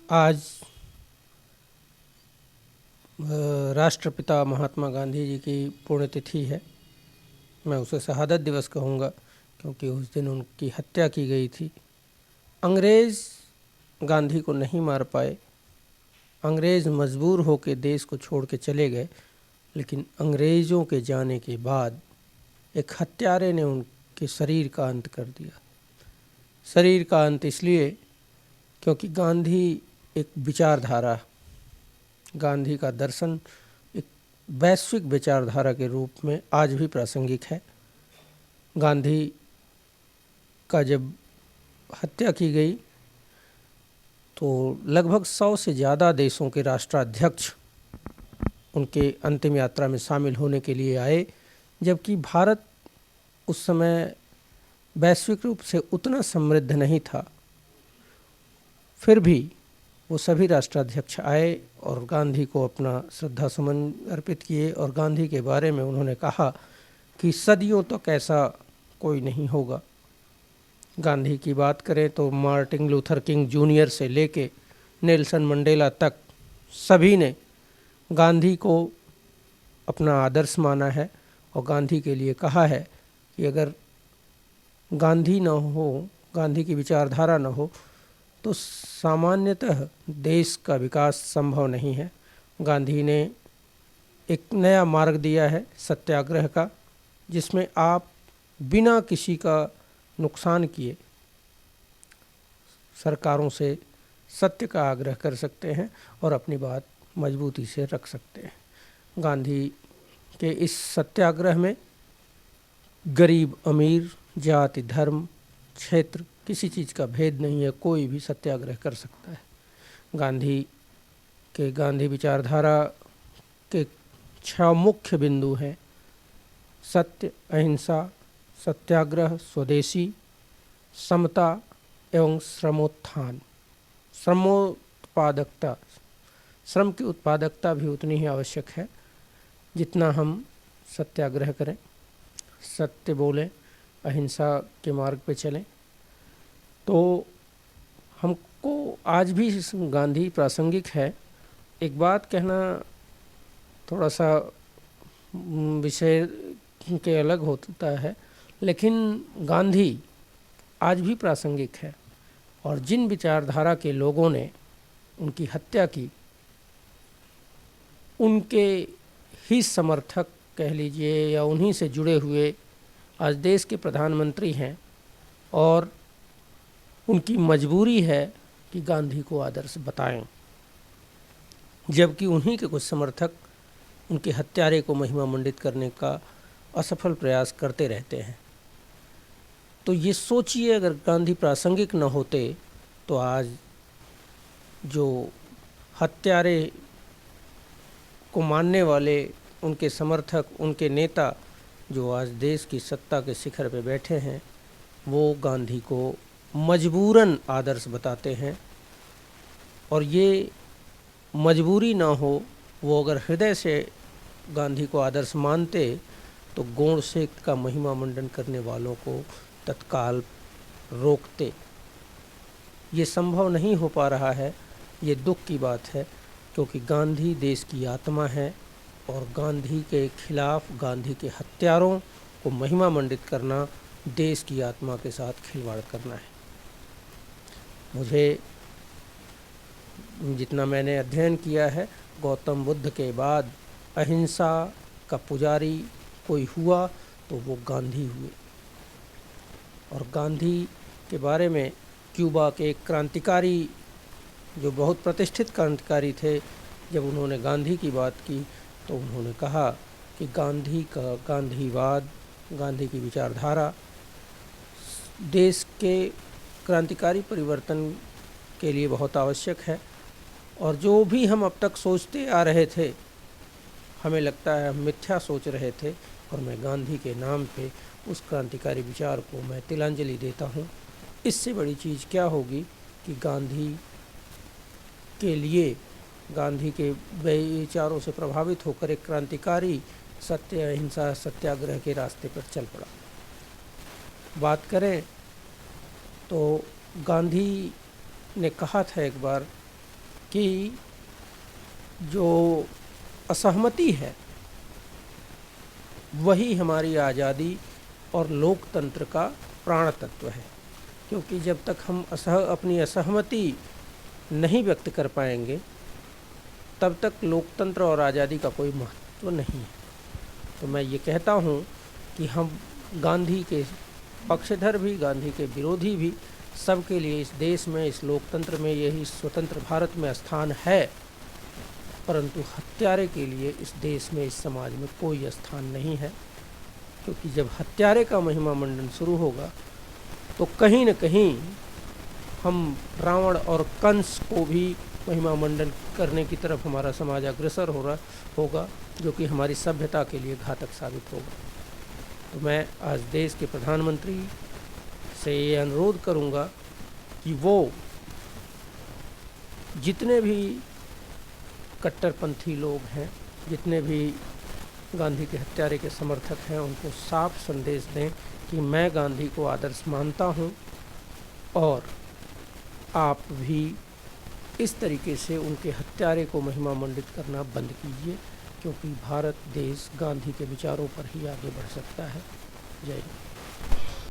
आज राष्ट्रपिता महात्मा गांधी जी की पुण्यतिथि है। मैं उसे शहादत दिवस कहूँगा क्योंकि उस दिन उनकी हत्या की गई थी। अंग्रेज़ गांधी को नहीं मार पाए। अंग्रेज़ मजबूर होकर देश को छोड़ के चले गए, लेकिन अंग्रेज़ों के जाने के बाद एक हत्यारे ने उनके शरीर का अंत कर दिया। शरीर का अंत इसलिए क्योंकि गांधी एक विचारधारा, गांधी का दर्शन एक वैश्विक विचारधारा के रूप में आज भी प्रासंगिक है। गांधी का जब हत्या की गई तो लगभग 100 से ज़्यादा देशों के राष्ट्राध्यक्ष उनके अंतिम यात्रा में शामिल होने के लिए आए, जबकि भारत उस समय वैश्विक रूप से उतना समृद्ध नहीं था। फिर भी वो सभी राष्ट्राध्यक्ष आए और गांधी को अपना श्रद्धा सुमन अर्पित किए और गांधी के बारे में उन्होंने कहा कि सदियों तक ऐसा कोई नहीं होगा। गांधी की बात करें तो मार्टिन लूथर किंग जूनियर से लेके नेल्सन मंडेला तक सभी ने गांधी को अपना आदर्श माना है और गांधी के लिए कहा है कि अगर गांधी न हो, गांधी की विचारधारा न हो तो सामान्यतः देश का विकास संभव नहीं है। गांधी ने एक नया मार्ग दिया है सत्याग्रह का, जिसमें आप बिना किसी का नुकसान किए सरकारों से सत्य का आग्रह कर सकते हैं और अपनी बात मजबूती से रख सकते हैं। गांधी के इस सत्याग्रह में गरीब अमीर, जाति, धर्म, क्षेत्र, किसी चीज़ का भेद नहीं है। कोई भी सत्याग्रह कर सकता है। गांधी विचारधारा के 6 मुख्य बिंदु हैं: सत्य, अहिंसा, सत्याग्रह, स्वदेशी, समता एवं श्रमोत्थान। श्रमोत्पादकता, श्रम की उत्पादकता भी उतनी ही आवश्यक है जितना हम सत्याग्रह करें, सत्य बोलें, अहिंसा के मार्ग पे चलें। तो हमको आज भी गांधी प्रासंगिक है। एक बात कहना थोड़ा सा विषय के अलग होता है, लेकिन गांधी आज भी प्रासंगिक है और जिन विचारधारा के लोगों ने उनकी हत्या की, उनके ही समर्थक कह लीजिए या उन्हीं से जुड़े हुए आज देश के प्रधानमंत्री हैं और उनकी मजबूरी है कि गांधी को आदर्श बताएं, जबकि उन्हीं के कुछ समर्थक उनके हत्यारे को महिमा मंडित करने का असफल प्रयास करते रहते हैं। तो ये सोचिए, अगर गांधी प्रासंगिक न होते तो आज जो हत्यारे को मानने वाले उनके समर्थक, उनके नेता जो आज देश की सत्ता के शिखर पे बैठे हैं, वो गांधी को मजबूरन आदर्श बताते हैं। और ये मजबूरी ना हो, वो अगर हृदय से गांधी को आदर्श मानते तो गोडसे का महिमा मंडन करने वालों को तत्काल रोकते। ये संभव नहीं हो पा रहा है। ये दुख की बात है, क्योंकि गांधी देश की आत्मा है और गांधी के खिलाफ, गांधी के हत्यारों को महिमा मंडित करना देश की आत्मा के साथ खिलवाड़ करना है। मुझे जितना मैंने अध्ययन किया है, गौतम बुद्ध के बाद अहिंसा का पुजारी कोई हुआ तो वो गांधी हुए। और गांधी के बारे में क्यूबा के एक क्रांतिकारी, जो बहुत प्रतिष्ठित क्रांतिकारी थे, जब उन्होंने गांधी की बात की तो उन्होंने कहा कि गांधी का गांधीवाद, गांधी की विचारधारा देश के क्रांतिकारी परिवर्तन के लिए बहुत आवश्यक है। और जो भी हम अब तक सोचते आ रहे थे, हमें लगता है हम मिथ्या सोच रहे थे, और मैं गांधी के नाम पे उस क्रांतिकारी विचार को मैं तिलांजलि देता हूँ। इससे बड़ी चीज़ क्या होगी कि गांधी के लिए, गांधी के विचारों से प्रभावित होकर एक क्रांतिकारी सत्य, अहिंसा, सत्याग्रह के रास्ते पर चल पड़ा। बात करें तो गांधी ने कहा था एक बार कि जो असहमति है वही हमारी आज़ादी और लोकतंत्र का प्राण तत्व है, क्योंकि जब तक हम अपनी असहमति नहीं व्यक्त कर पाएंगे तब तक लोकतंत्र और आज़ादी का कोई महत्व नहीं है। तो मैं ये कहता हूँ कि हम गांधी के पक्षधर भी, गांधी के विरोधी भी, सबके लिए इस देश में, इस लोकतंत्र में, यही स्वतंत्र भारत में स्थान है, परंतु हत्यारे के लिए इस देश में, इस समाज में कोई स्थान नहीं है। क्योंकि जब हत्यारे का महिमा मंडन शुरू होगा तो कहीं न कहीं हम रावण और कंस को भी महिमा मंडन करने की तरफ हमारा समाज अग्रसर होगा, जो कि हमारी सभ्यता के लिए घातक साबित होगा। तो मैं आज देश के प्रधानमंत्री से ये अनुरोध करूँगा कि वो जितने भी कट्टरपंथी लोग हैं, जितने भी गांधी के हत्यारे के समर्थक हैं, उनको साफ संदेश दें कि मैं गांधी को आदर्श मानता हूं और आप भी इस तरीके से उनके हत्यारे को महिमा मंडित करना बंद कीजिए, क्योंकि भारत देश गांधी के विचारों पर ही आगे बढ़ सकता है। जय हिंद।